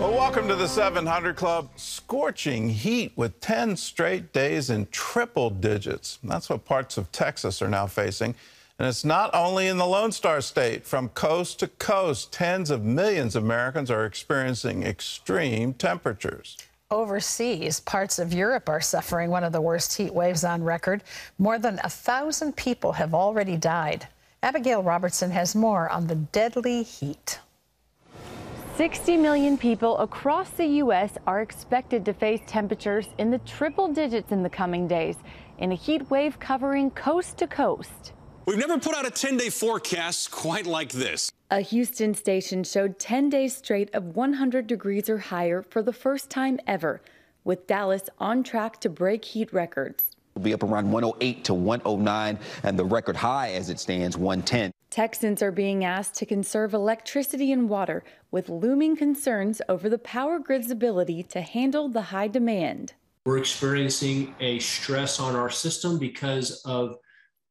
Well, welcome to the 700 Club. Scorching heat with 10 straight days in triple digits. That's what parts of Texas are now facing. And it's not only in the Lone Star State. From coast to coast, tens of millions of Americans are experiencing extreme temperatures. Overseas, parts of Europe are suffering one of the worst heat waves on record. More than 1,000 people have already died. Abigail Robertson has more on the deadly heat. 60 million people across the U.S. are expected to face temperatures in the triple digits in the coming days, in a heat wave covering coast to coast. We've never put out a 10-day forecast quite like this. A Houston station showed 10 days straight of 100 degrees or higher for the first time ever, with Dallas on track to break heat records. We'll be up around 108 to 109, and the record high as it stands, 110. Texans are being asked to conserve electricity and water, with looming concerns over the power grid's ability to handle the high demand. We're experiencing a stress on our system because of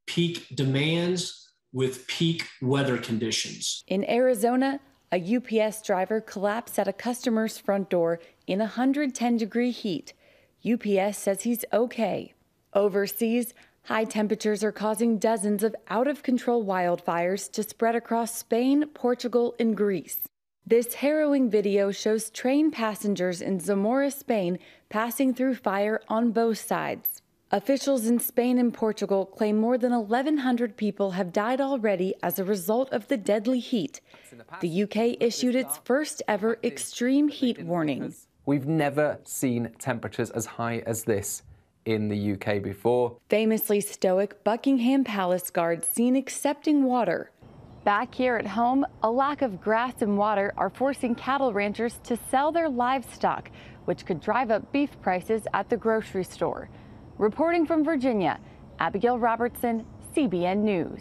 peak demands with peak weather conditions. In Arizona, a UPS driver collapsed at a customer's front door in 110-degree heat. UPS says he's okay. Overseas, high temperatures are causing dozens of out-of-control wildfires to spread across Spain, Portugal, and Greece. This harrowing video shows train passengers in Zamora, Spain, passing through fire on both sides. Officials in Spain and Portugal claim more than 1,100 people have died already as a result of the deadly heat. The UK issued its first ever extreme heat warning. We've never seen temperatures as high as this in the UK before. Famously stoic Buckingham Palace guards seen accepting water. Back here at home, a lack of grass and water are forcing cattle ranchers to sell their livestock, which could drive up beef prices at the grocery store. Reporting from Virginia, Abigail Robertson, CBN News.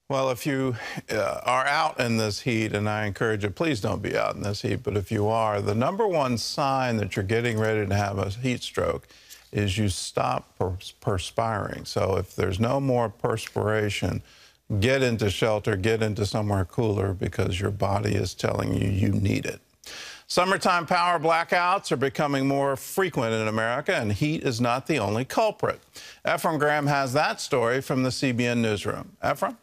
Well, if you are out in this heat, and I encourage you, please don't be out in this heat, but if you are, the number one sign that you're getting ready to have a heat stroke is you stop perspiring. So if there's no more perspiration, get into shelter, get into somewhere cooler, because your body is telling you you need it. Summertime power blackouts are becoming more frequent in America, and heat is not the only culprit. Ephraim Graham has that story from the CBN newsroom. Ephraim?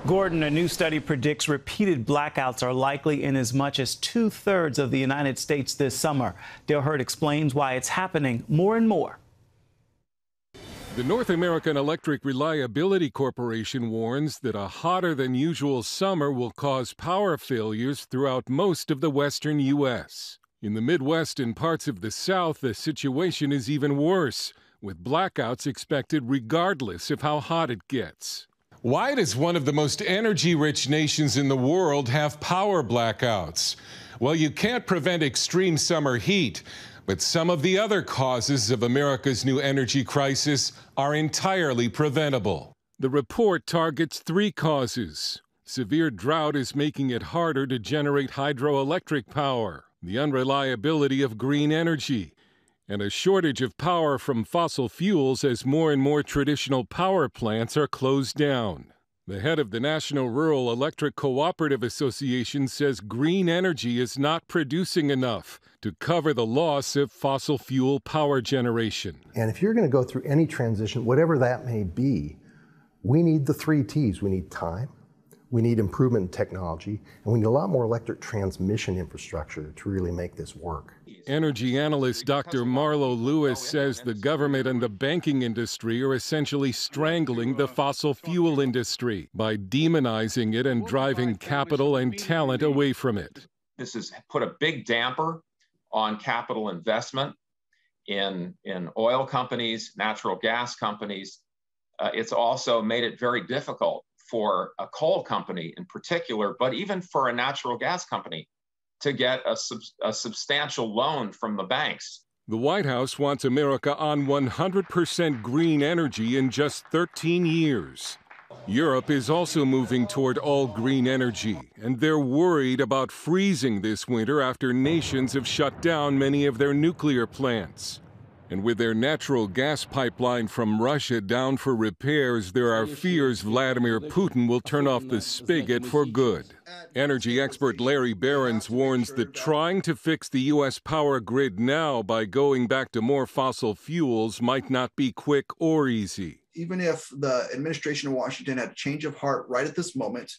Gordon, a new study predicts repeated blackouts are likely in as much as 2/3 of the United States this summer. Dale Hurd explains why it's happening more and more. The North American Electric Reliability Corporation warns that a hotter than usual summer will cause power failures throughout most of the western U.S. In the Midwest and parts of the South, the situation is even worse, with blackouts expected regardless of how hot it gets. Why does one of the most energy-rich nations in the world have power blackouts? Well, you can't prevent extreme summer heat, but some of the other causes of America's new energy crisis are entirely preventable. The report targets 3 causes. Severe drought is making it harder to generate hydroelectric power, the unreliability of green energy, and a shortage of power from fossil fuels as more and more traditional power plants are closed down. The head of the National Rural Electric Cooperative Association says green energy is not producing enough to cover the loss of fossil fuel power generation. And if you're going to go through any transition, whatever that may be, we need the 3 T's. We need time, we need improvement in technology, and we need a lot more electric transmission infrastructure to really make this work. Energy analyst Dr. Marlo Lewis says the government and the banking industry are essentially strangling the fossil fuel industry by demonizing it and driving capital and talent away from it. This has put a big damper on capital investment in oil companies, natural gas companies. It's also made it very difficult for a coal company in particular, but even for a natural gas company, to get a substantial loan from the banks. The White House wants America on 100% green energy in just 13 years. Europe is also moving toward all green energy, and they're worried about freezing this winter after nations have shut down many of their nuclear plants. And with their natural gas pipeline from Russia down for repairs, there are fears Vladimir Putin will turn off the spigot for good. Energy expert Larry Behrens warns that trying to fix the U.S. power grid now by going back to more fossil fuels might not be quick or easy. Even if the administration in Washington had a change of heart right at this moment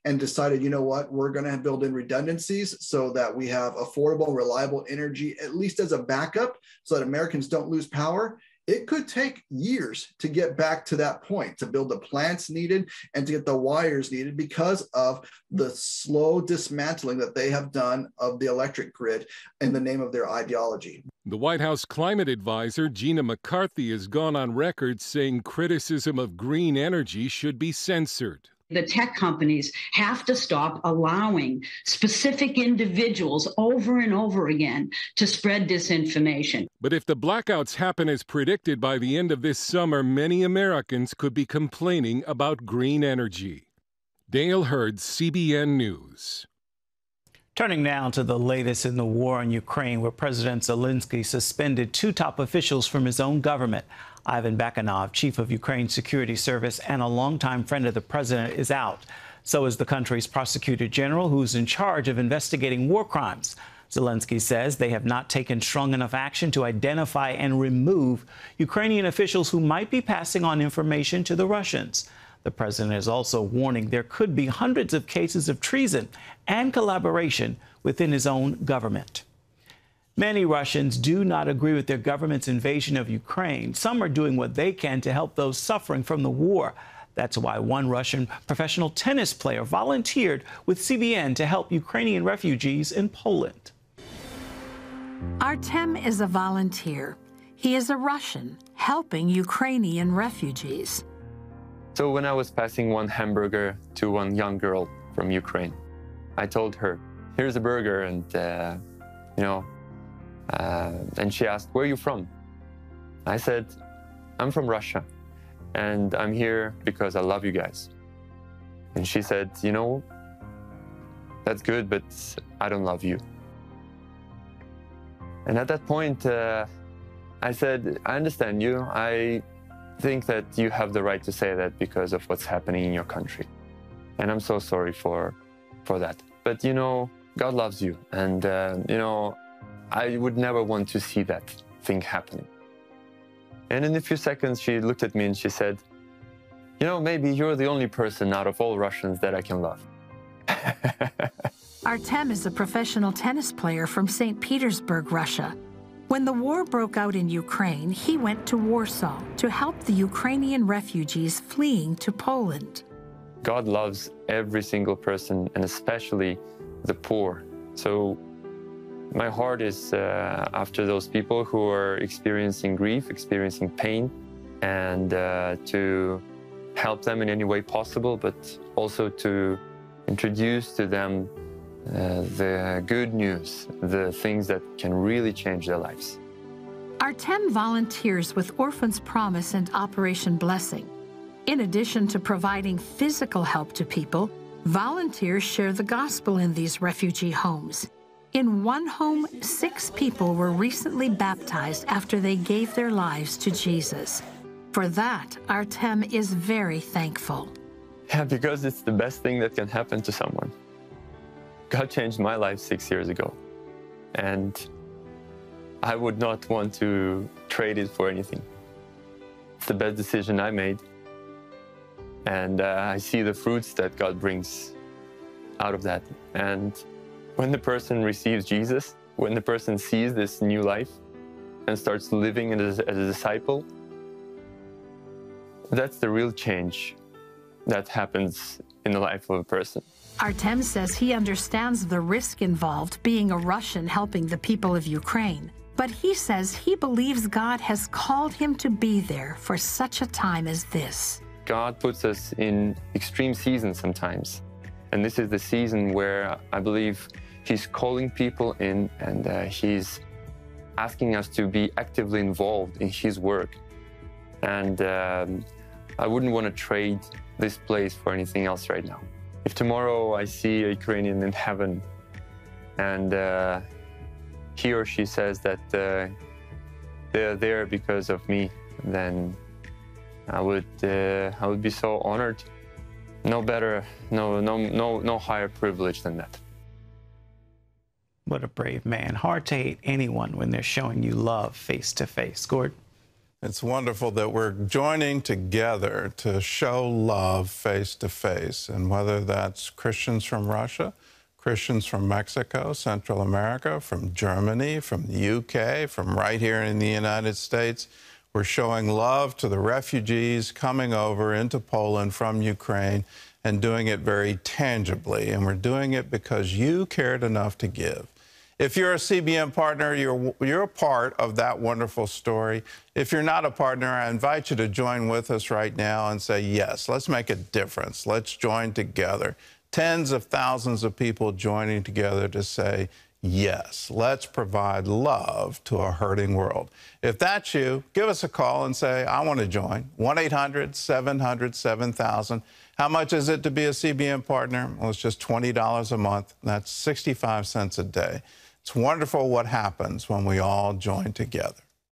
and decided, you know what, we're going to build in redundancies so that we have affordable, reliable energy, at least as a backup, so that Americans don't lose power, it could take years to get back to that point, to build the plants needed and to get the wires needed because of the slow dismantling that they have done of the electric grid in the name of their ideology. The White House climate advisor, Gina McCarthy, has gone on record saying criticism of green energy should be censored. The tech companies have to stop allowing specific individuals over and over again to spread disinformation. But if the blackouts happen as predicted by the end of this summer, many Americans could be complaining about green energy. Dale Hurd, CBN News. Turning now to the latest in the war in Ukraine, where President Zelensky suspended 2 top officials from his own government. Ivan Bakanov, chief of Ukraine's security service and a longtime friend of the president, is out. So is the country's prosecutor general, who's in charge of investigating war crimes. Zelensky says they have not taken strong enough action to identify and remove Ukrainian officials who might be passing on information to the Russians. The president is also warning there could be hundreds of cases of treason and collaboration within his own government. Many Russians do not agree with their government's invasion of Ukraine. Some are doing what they can to help those suffering from the war. That's why one Russian professional tennis player volunteered with CBN to help Ukrainian refugees in Poland. Artem is a volunteer. He is a Russian helping Ukrainian refugees. So when I was passing one hamburger to one young girl from Ukraine, I told her, here's a burger, and and she asked, where are you from? I said, I'm from Russia, and I'm here because I love you guys. And she said, you know, that's good, but I don't love you. And at that point, I said, I understand you. I think that you have the right to say that because of what's happening in your country. And I'm so sorry for that. But, you know, God loves you. And, I would never want to see that thing happening. And in a few seconds, she looked at me and she said, you know, maybe you're the only person out of all Russians that I can love. Artem is a professional tennis player from St. Petersburg, Russia. When the war broke out in Ukraine, he went to Warsaw to help the Ukrainian refugees fleeing to Poland. God loves every single person, and especially the poor. So my heart is after those people who are experiencing grief, experiencing pain, and to help them in any way possible, but also to introduce to them the good news, the things that can really change their lives. Artem volunteers with Orphans Promise and Operation Blessing. In addition to providing physical help to people, volunteers share the gospel in these refugee homes. In one home, 6 people were recently baptized after they gave their lives to Jesus. For that, Artem is very thankful. Yeah, because it's the best thing that can happen to someone. God changed my life 6 years ago, and I would not want to trade it for anything. It's the best decision I made, and I see the fruits that God brings out of that. And when the person receives Jesus, when the person sees this new life and starts living as a disciple, that's the real change that happens in the life of a person. Artem says he understands the risk involved being a Russian helping the people of Ukraine, but he says he believes God has called him to be there for such a time as this. God puts us in extreme seasons sometimes, and this is the season where I believe He's calling people in, and He's asking us to be actively involved in His work. And I wouldn't want to trade this place for anything else right now. If tomorrow I see a Ukrainian in heaven and he or she says that they're there because of me, then I would be so honored. No better, no higher privilege than that. What a brave man. Hard to hate anyone when they're showing you love face to face. Gordon? It's wonderful that we're joining together to show love face to face. And whether that's Christians from Russia, Christians from Mexico, Central America, from Germany, from the UK, from right here in the United States, we're showing love to the refugees coming over into Poland from Ukraine and doing it very tangibly. And we're doing it because you cared enough to give. If you're a CBN partner, you're a part of that wonderful story. If you're not a partner, I invite you to join with us right now and say, yes, let's make a difference. Let's join together. Tens of thousands of people joining together to say, yes, let's provide love to a hurting world. If that's you, give us a call and say, I want to join. 1-800-700-7000. How much is it to be a CBN partner? Well, it's just $20 a month. That's 65 cents a day. It's wonderful what happens when we all join together.